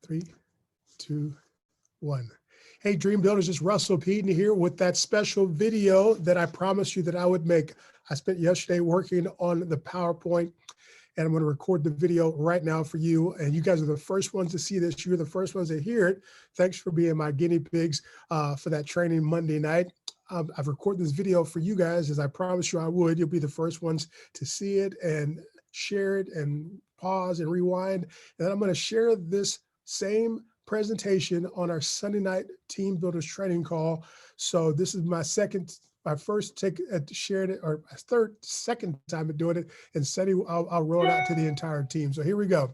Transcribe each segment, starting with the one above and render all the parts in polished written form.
3, 2, 1. Hey, Dream Builders, it's Russell Peden here with that special video that I promised you that I would make. I spent yesterday working on the PowerPoint, and I'm going to record the video right now for you. And you guys are the first ones to see this. You're the first ones to hear it. Thanks for being my guinea pigs for that training Monday night. I've recorded this video for you guys as I promised you I would. You'll be the first ones to see it and share it and pause and rewind. And then I'm going to share this same presentation on our Sunday night Team Builders training call. So this is my first take at sharing it, or my second time at doing it. And Sunday, I'll roll it out to the entire team. So here we go.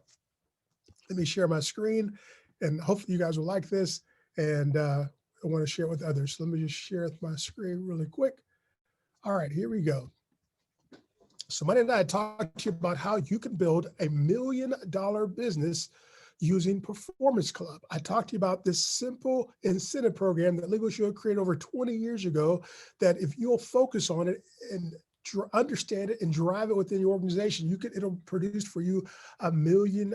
Let me share my screen, and hopefully you guys will like this. And I want to share it with others. So let me just share my screen really quick. All right, here we go. So Monday night, I talked to you about how you can build $1 million business using Performance Club. I talked to you about this simple incentive program that Legal Shield created over 20 years ago, that if you'll focus on it and understand it and drive it within your organization, it'll produce for you $1 million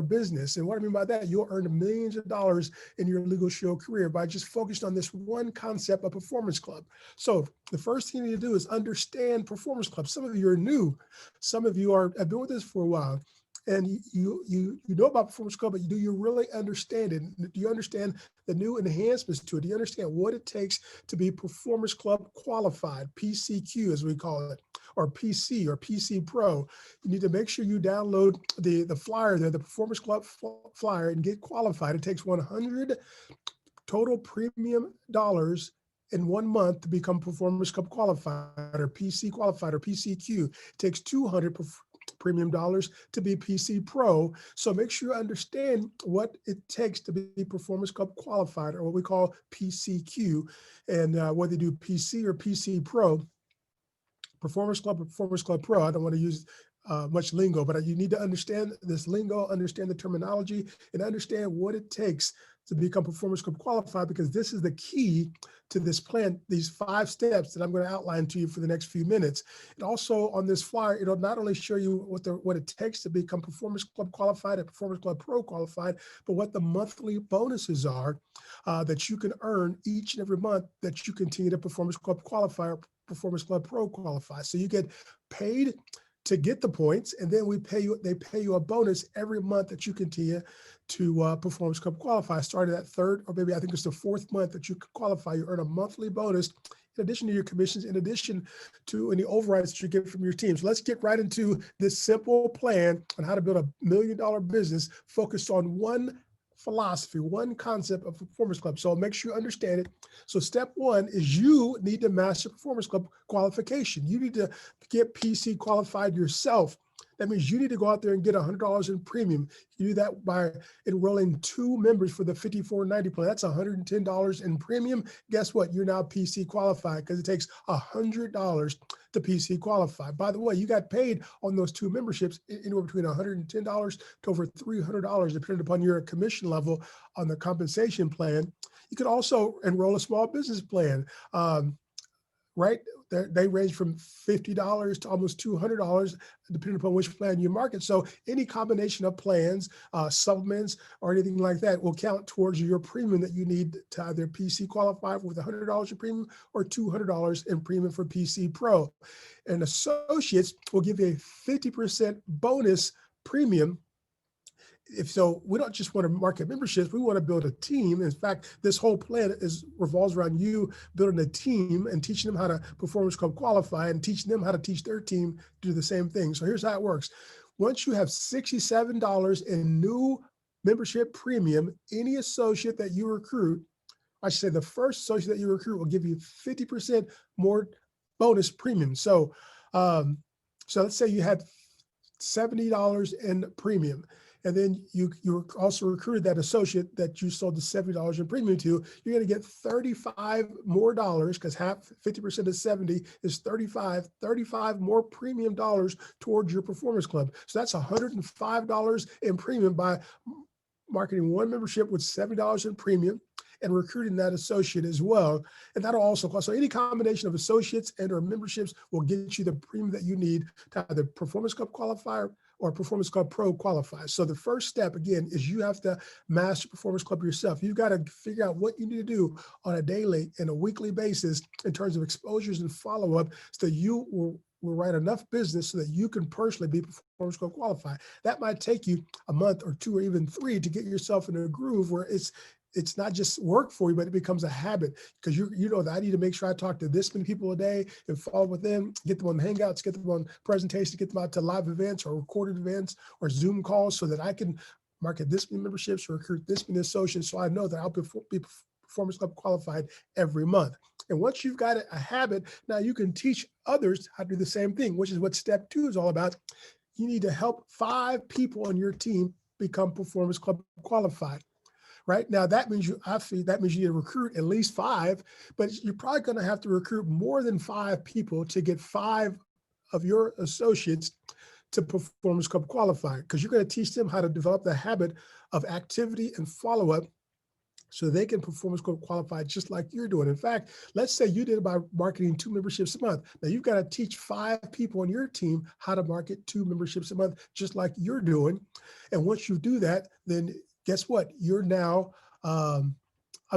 business. And what I mean by that, you'll earn millions of dollars in your Legal Shield career by just focused on this one concept of Performance Club. So the first thing you need to do is understand Performance Club. Some of you are new. Some of you have been with us for a while. And you know about Performance Club, but do you really understand it? Do you understand the new enhancements to it? Do you understand what it takes to be Performance Club qualified, PCQ as we call it, or PC or PC Pro? You need to make sure you download the flyer there, the Performance Club flyer, and get qualified. It takes 100 total premium dollars in 1 month to become Performance Club qualified or PC qualified or PCQ. It takes 200 premium dollars to be PC Pro. So make sure you understand what it takes to be Performance Club qualified, or what we call PCQ. And whether you do PC or PC Pro, Performance Club or Performance Club Pro, I don't want to use much lingo, but you need to understand this lingo, understand the terminology, and understand what it takes to become Performance Club qualified, because this is the key to this plan, these 5 steps that I'm going to outline to you for the next few minutes. And also on this flyer, it'll not only show you what it takes to become Performance Club qualified and Performance Club Pro qualified, but what the monthly bonuses are that you can earn each and every month that you continue to Performance Club qualify or Performance Club Pro qualify. So you get paid to get the points, and then they pay you a bonus every month that you continue to Performance Club qualify. Starting at 3rd, or maybe I think it's the 4th month that you qualify, you earn a monthly bonus in addition to your commissions, in addition to any overrides that you get from your team. So let's get right into this simple plan on how to build $1 million business focused on one philosophy, one concept of Performance Club. So make sure you understand it. So step 1 is you need to master Performance Club qualification. You need to get PC qualified yourself. That means you need to go out there and get $100 in premium. You do that by enrolling 2 members for the 5490 plan. That's $110 in premium. Guess what? You're now PC qualified, because it takes $100 to PC qualify. By the way, you got paid on those 2 memberships anywhere between $110 to over $300, depending upon your commission level on the compensation plan. You could also enroll a small business plan. Right? They range from $50 to almost $200, depending upon which plan you market. So any combination of plans, supplements, or anything like that will count towards your premium that you need to either PC qualify with $100 in premium or $200 in premium for PC Pro. And associates will give you a 50% bonus premium. So we don't just want to market memberships, we want to build a team. In fact, this whole plan revolves around you building a team and teaching them how to Performance Club qualify and teaching them how to teach their team to do the same thing. So here's how it works. Once you have $67 in new membership premium, any associate that you recruit, I should say the first associate that you recruit will give you 50% more bonus premium. So, let's say you had $70 in premium, and then you also recruited that associate that you sold the $70 in premium to. You're going to get $35 more dollars, because 50% of 70 is 35 more premium dollars towards your Performance Club. So that's $105 in premium by marketing one membership with $70 in premium and recruiting that associate as well. And that'll also cost. So any combination of associates and or memberships will get you the premium that you need to either Performance Club qualifier or Performance Club Pro qualify. So the first step, again, is you have to master Performance Club yourself. You've got to figure out what you need to do on a daily and a weekly basis in terms of exposures and follow-up so that you will write enough business so that you can personally be Performance Club qualified. That might take you a month or 2 or even 3 to get yourself in a groove where it's not just work for you, but it becomes a habit, because you know that I need to make sure I talk to this many people a day and follow with them, get them on Hangouts, get them on presentations, get them out to live events or recorded events or Zoom calls so that I can market this many memberships or recruit this many associates, so I know that I'll be Performance Club qualified every month. And once you've got a habit, now you can teach others how to do the same thing, which is what step 2 is all about. You need to help 5 people on your team become Performance Club qualified. Right now, that means you need to recruit at least 5, but you're probably going to have to recruit more than 5 people to get 5 of your associates to Performance Club qualify, because you're going to teach them how to develop the habit of activity and follow-up so they can Performance Club qualify just like you're doing. In fact, let's say you did it by marketing 2 memberships a month. Now you've got to teach 5 people on your team how to market 2 memberships a month, just like you're doing. And once you do that, then guess what? You're now a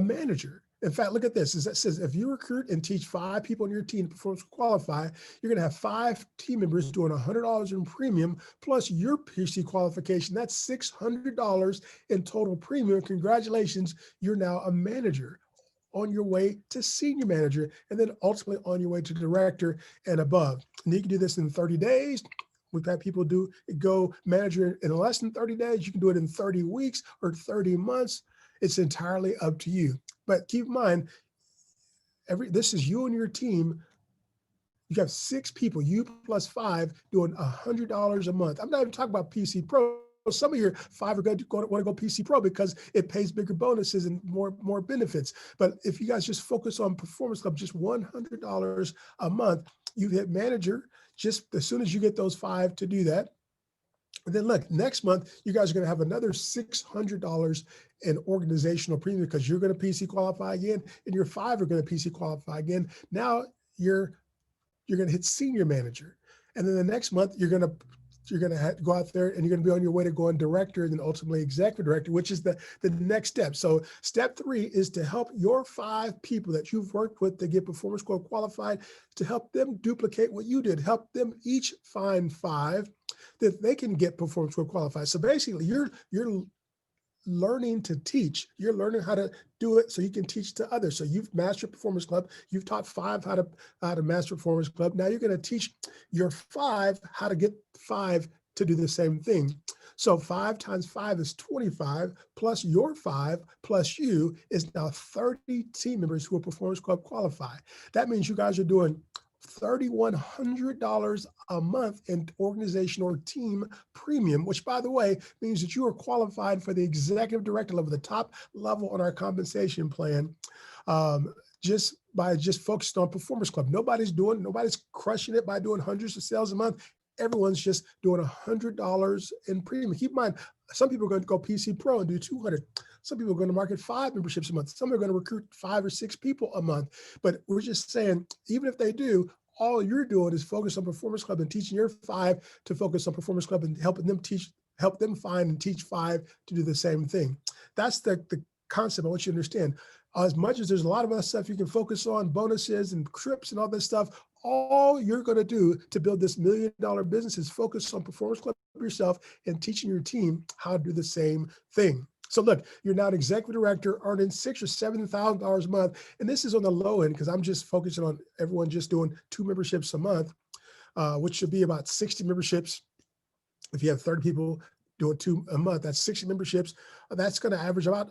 manager. In fact, look at this. It says if you recruit and teach 5 people on your team to Performance qualify, you're going to have 5 team members doing $100 in premium plus your PC qualification. That's $600 in total premium. Congratulations, you're now a manager on your way to senior manager, and then ultimately on your way to director and above. And you can do this in 30 days. We've had people go manager in less than 30 days. You can do it in 30 weeks or 30 months. It's entirely up to you. But keep in mind, this is you and your team. You have 6 people, you plus 5, doing $100 a month. I'm not even talking about PC Pro. Some of your 5 are going to want to go PC Pro because it pays bigger bonuses and more benefits. But if you guys just focus on Performance Club, just $100 a month, you hit manager just as soon as you get those 5 to do that. And then look, next month, you guys are going to have another $600 in organizational premium because you're going to PC qualify again, and your 5 are going to PC qualify again. Now you're going to hit senior manager. And then the next month, you're going to go out there and you're going to be on your way to going director and then ultimately executive director, which is the next step. So step 3 is to help your 5 people that you've worked with to get Performance Club qualified, to help them duplicate what you did, help them each find 5 that they can get Performance Club qualified. So basically you're learning to teach. You're learning how to do it so you can teach to others. So you've mastered Performance Club. You've taught 5 how to master Performance Club. Now you're going to teach your 5 how to get 5 to do the same thing. So 5 times 5 is 25, plus your 5 plus you is now 30 team members who are Performance Club qualified. That means you guys are doing $3,100 a month in organization or team premium, which, by the way, means that you are qualified for the executive director level, the top level on our compensation plan, just focused on Performance Club. Nobody's crushing it by doing hundreds of sales a month. Everyone's just doing $100 in premium. Keep in mind, some people are going to go PC Pro and do 200. Some people are going to market 5 memberships a month. Some are going to recruit 5 or 6 people a month. But we're just saying, even if they do, all you're doing is focus on Performance Club and teaching your 5 to focus on Performance Club and help them find and teach 5 to do the same thing. That's the concept I want you to understand. As much as there's a lot of other stuff you can focus on, bonuses and trips and all this stuff, all you're going to do to build this $1 million business is focus on Performance Club yourself and teaching your team how to do the same thing. So look, you're now an executive director earning $6,000 or $7,000 a month. And this is on the low end because I'm just focusing on everyone just doing 2 memberships a month, which should be about 60 memberships. If you have 30 people doing 2 a month, that's 60 memberships. That's going to average about,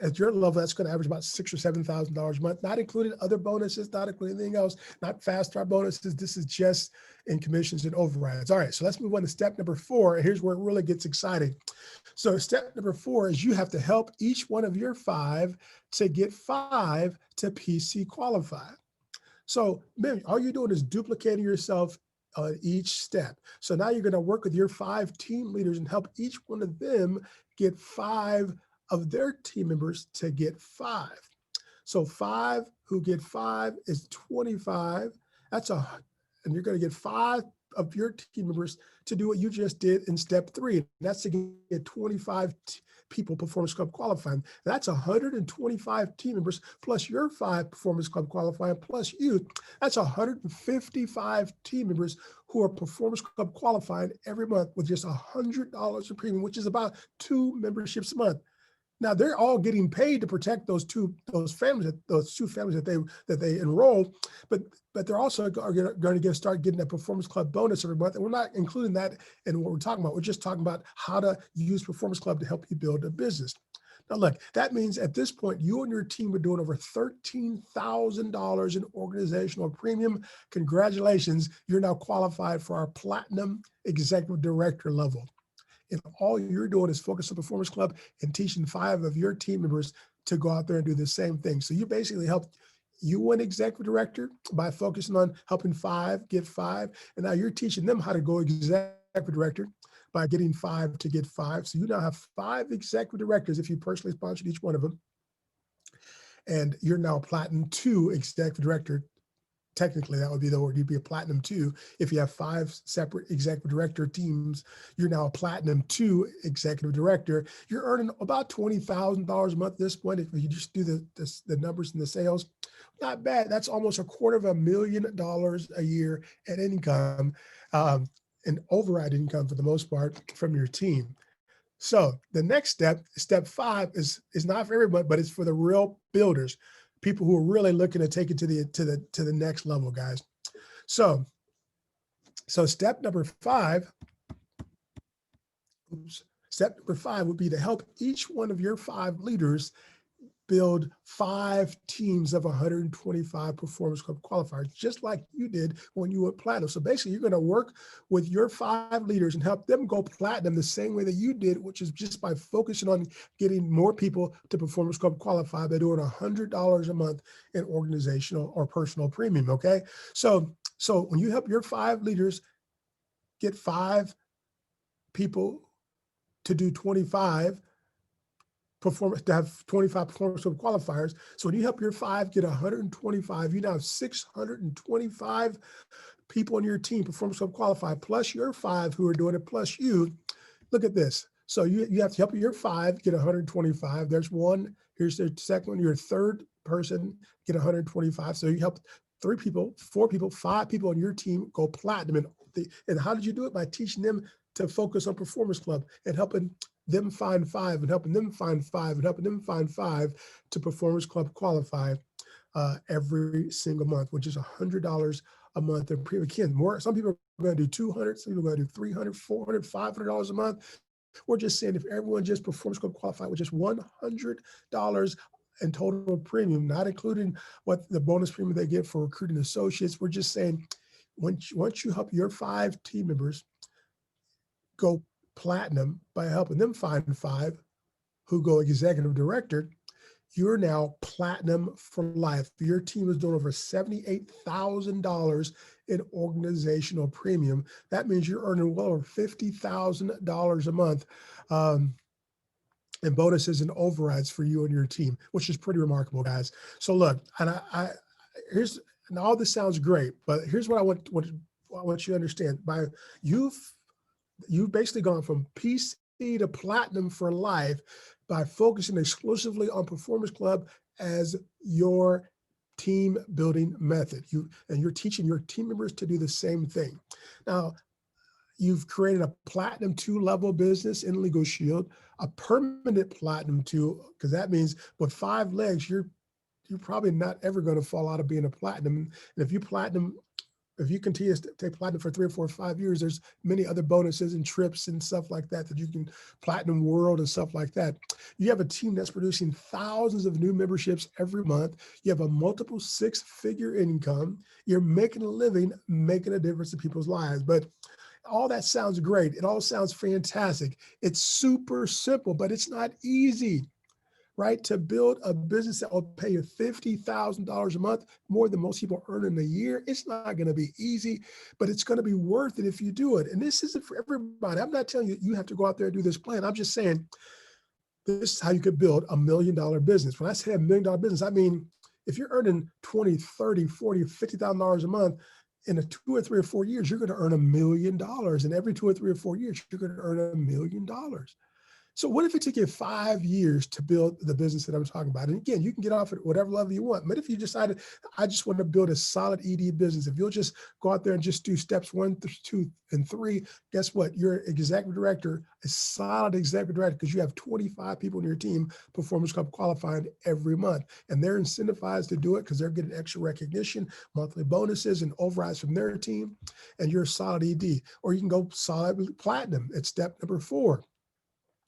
at your level, that's going to average about $6,000 or $7,000 a month, not including other bonuses, not including anything else, not fast start bonuses. This is just in commissions and overrides. All right, so let's move on to step number 4. And here's where it really gets exciting. So step number 4 is you have to help each one of your 5 to get 5 to PC qualify. So man, all you're doing is duplicating yourself on each step. So now you're going to work with your 5 team leaders and help each one of them get 5 of their team members to get 5. So 5 who get 5 is 25. And you're going to get 5 of your team members to do what you just did in step 3. And that's to get 25 people Performance Club qualifying. That's 125 team members plus your 5 Performance Club qualifying plus you. That's 155 team members who are Performance Club qualifying every month with just $100 in premium, which is about 2 memberships a month. Now they're all getting paid to protect those two families that they enroll, but they're also going to start getting a Performance Club bonus every month. And we're not including that in what we're talking about. We're just talking about how to use Performance Club to help you build a business. Now look, that means at this point, you and your team are doing over $13,000 in organizational premium. Congratulations, you're now qualified for our Platinum Executive Director level. And all you're doing is focus on Performance Club and teaching 5 of your team members to go out there and do the same thing. So you basically help you win Executive Director by focusing on helping 5 get 5. And now you're teaching them how to go Executive Director by getting 5 to get 5. So you now have 5 Executive Directors if you personally sponsored each one of them. And you're now Platinum 2 Executive Director. Technically, that would be the word. You'd be a Platinum 2. If you have 5 separate Executive Director teams, you're now a Platinum 2 Executive Director. You're earning about $20,000 a month at this point. If you just do the numbers and the sales, not bad. That's almost $250,000 a year at income, and override income for the most part from your team. So the next step, step 5, is not for everyone, but it's for the real builders. People who are really looking to take it to the next level, guys. So step number 5 would be to help each one of your 5 leaders build 5 teams of 125 Performance Club qualifiers, just like you did when you went Platinum. So basically, you're going to work with your 5 leaders and help them go Platinum the same way that you did, which is just by focusing on getting more people to Performance Club qualify by doing $100 a month in organizational or personal premium, okay? So when you help your 5 leaders get 5 people to do 25 to have 25 Performance Club qualifiers. So when you help your 5 get 125, you now have 625 people on your team Performance Club qualify, plus your 5 who are doing it, plus you. Look at this. So you have to help your 5 get 125. There's one. Here's the second one. Your third person get 125. So you help 3 people, 4 people, 5 people on your team go Platinum. And how did you do it? By teaching them to focus on Performance Club and helping them find 5 and helping them find 5 and helping them find 5 to Performance Club qualify every single month, which is $100 a month. And again, some people are going to do 200, some people are going to do 300, 400, $500 a month. We're just saying if everyone just Performance Club qualified with just $100 in total premium, not including what the bonus premium they get for recruiting associates, we're just saying once you help your 5 team members go Platinum by helping them find 5 who go Executive Director, you're now Platinum for life. Your team is doing over $78,000 in organizational premium. That means you're earning well over $50,000 a month in bonuses and overrides for you and your team, which is pretty remarkable, guys. So look, and and all this sounds great, but here's what I want you to understand. You've basically gone from PC to Platinum for life by focusing exclusively on Performance Club as your team building method. You're teaching your team members to do the same thing. Now, you've created a Platinum 2 level business in Legal Shield, a permanent Platinum 2, because that means with 5 legs, you're probably not ever going to fall out of being a Platinum. And if you continue to take Platinum for 3 or 4 or 5 years, there's many other bonuses and trips and stuff like that you can, Platinum World and stuff like that. You have a team that's producing thousands of new memberships every month. You have a multiple 6-figure income. You're making a living, making a difference in people's lives. But all that sounds great. It all sounds fantastic. It's super simple, but it's not easy, right? To build a business that will pay you $50,000 a month, more than most people earn in a year. It's not going to be easy, but it's going to be worth it if you do it. And this isn't for everybody. I'm not telling you you have to go out there and do this plan. I'm just saying this is how you could build $1 million business. When I say $1 million business, I mean, if you're earning $20, $30, $40, $50,000 a month, in a 2 or 3 or 4 years, you're going to earn $1 million. And every 2 or 3 or 4 years, you're going to earn $1 million. So what if it took you 5 years to build the business that I'm talking about? And again, you can get off at whatever level you want. But if you decided, I just want to build a solid ED business, if you'll just go out there and just do steps 1, 2, and 3, guess what? You're executive director, a solid executive director, because you have 25 people in your team, Performance Club qualifying every month. And they're incentivized to do it because they're getting extra recognition, monthly bonuses, and overrides from their team. And you're a solid ED. Or you can go solid platinum at step number 4.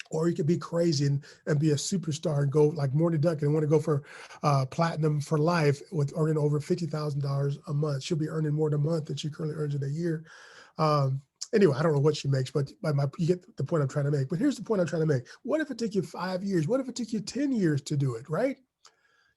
Or you could be crazy and be a superstar and go like Morty Duncan and want to go for platinum for life with earning over $50,000 a month. She'll be earning more in a month than she currently earns in a year. Anyway, I don't know what she makes, but you get the point I'm trying to make. But here's the point I'm trying to make. What if it took you 5 years? What if it took you 10 years to do it, right?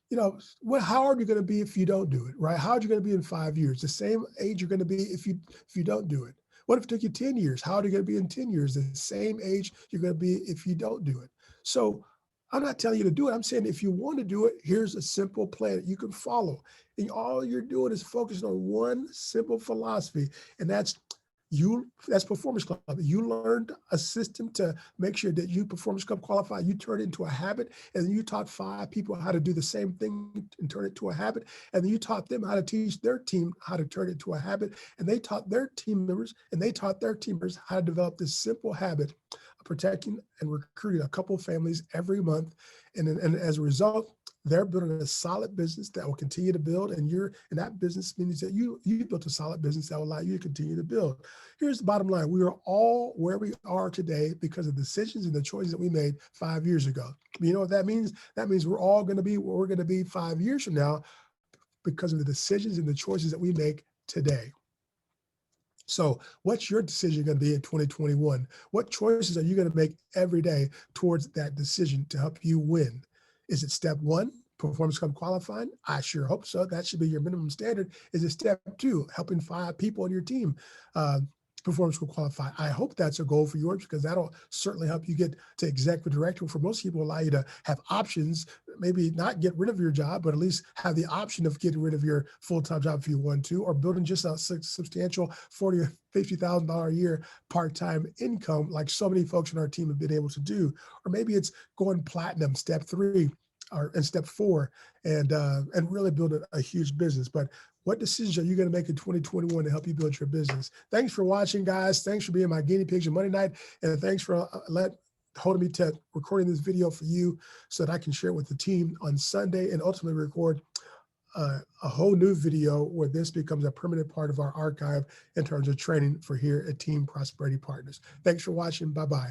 You know, how old are you going to be if you don't do it, right? How old are you going to be in 5 years? The same age you're going to be if you don't do it. What if it took you 10 years? How old are you going to be in 10 years? The same age you're going to be if you don't do it. So I'm not telling you to do it. I'm saying if you want to do it, here's a simple plan that you can follow. And all you're doing is focusing on one simple philosophy, and that's Performance Club. You learned a system to make sure that you Performance Club qualify. You turn it into a habit, and then you taught 5 people how to do the same thing and turn it to a habit. And then you taught them how to teach their team how to turn it to a habit. And they taught their team members, and they taught their team members how to develop this simple habit of protecting and recruiting a couple of families every month. And as a result, they're building a solid business that will continue to build, and that business means that you built a solid business that will allow you to continue to build. Here's the bottom line. We are all where we are today because of decisions and the choices that we made 5 years ago. You know what that means? That means we're all going to be where we're going to be 5 years from now because of the decisions and the choices that we make today. So what's your decision going to be in 2021? What choices are you going to make every day towards that decision to help you win? Is it step 1, Performance Club qualifying? I sure hope so. That should be your minimum standard. Is it step 2, helping 5 people on your team Performance Club qualify? I hope that's a goal for yours because that'll certainly help you get to executive director. For most people, allow you to have options, maybe not get rid of your job, but at least have the option of getting rid of your full-time job if you want to, or building just a substantial $40,000 or $50,000 a year part-time income like so many folks in our team have been able to do. Or maybe it's going platinum, step 3, and step 4, and really build a huge business. But what decisions are you going to make in 2021 to help you build your business? Thanks for watching, guys. Thanks for being my guinea pigs on Monday night, and thanks for holding me to recording this video for you so that I can share it with the team on Sunday and ultimately record a whole new video where this becomes a permanent part of our archive in terms of training for here at Team Prosperity Partners. Thanks for watching. Bye-bye.